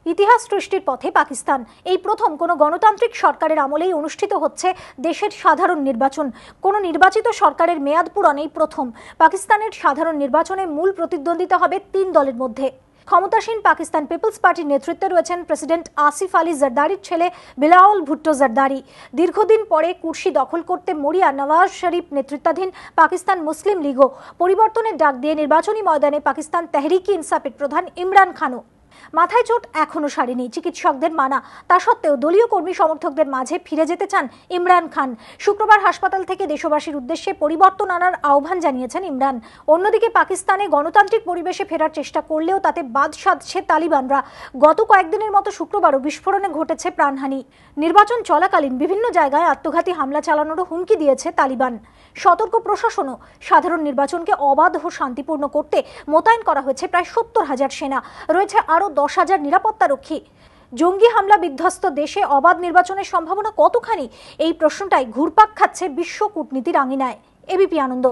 ইতিহাস সৃষ্টির পথে পাকিস্তান। এই প্রথম কোনো গণতান্ত্রিক সরকারের আমলেই অনুষ্ঠিত হচ্ছে দেশের সাধারণ নির্বাচন। কোনো নির্বাচিত সরকারের মেয়াদ পূরণেই প্রথম। পাকিস্তানের সাধারণ নির্বাচনে মূল প্রতিদ্বন্দ্বিতা হবে 3 দলের মধ্যে। ক্ষমতাসীন পাকিস্তান পিপলস পার্টির নেতৃত্বে রয়েছেন প্রেসিডেন্ট আসিফ আলী জারদারির ছেলে বিলাওয়াল ভুট্টো জারদারি। দীর্ঘদিন পরে কুর্সি দখল করতে মরিয়া নওয়াজ শরীফ নেতৃত্বাধীন পাকিস্তান মুসলিম লীগও পরিবর্তনের ডাক দিয়ে নির্বাচনী ময়দানে পাকিস্তান তেহরিকি ইনসাফের প্রধান ইমরান খানও। মাথায় চোট এখনো সারেনি চিকিৎসকদের মানা, তা সত্ত্বেও দলীয় কর্মী সমর্থকদের মাঝে ফিরে যেতে চান ইমরান খান। শুক্রবার হাসপাতাল থেকে দেশবাসীর উদ্দেশ্যে পরিবর্তন আনার আহ্বান জানিয়েছেন ইমরান। অন্যদিকে পাকিস্তানে গণতান্ত্রিক পরিবেশে ফেরার চেষ্টা করলেও তাতে বাদ সাধছে তালিবানরা। গত কয়েকদিনের মতো শুক্রবারও বিস্ফোরণে ঘটেছে প্রাণহানি। নির্বাচন চলাকালীন বিভিন্ন জায়গায় আত্মঘাতী হামলা চালানোরও হুমকি দিয়েছে তালিবান। সতর্ক প্রশাসনও। সাধারণ নির্বাচনকে অবাধ ও শান্তিপূর্ণ করতে মোতায়েন করা হয়েছে প্রায় 70,000 সেনা, রয়েছে আরও 10,000 নিরাপত্তারক্ষী। জঙ্গি হামলা বিধ্বস্ত দেশে অবাধ নির্বাচনের সম্ভাবনা কতখানি, এই প্রশ্নটাই ঘুরপাক খাচ্ছে বিশ্ব কূটনীতির আঙিনায়। এবিপি আনন্দ।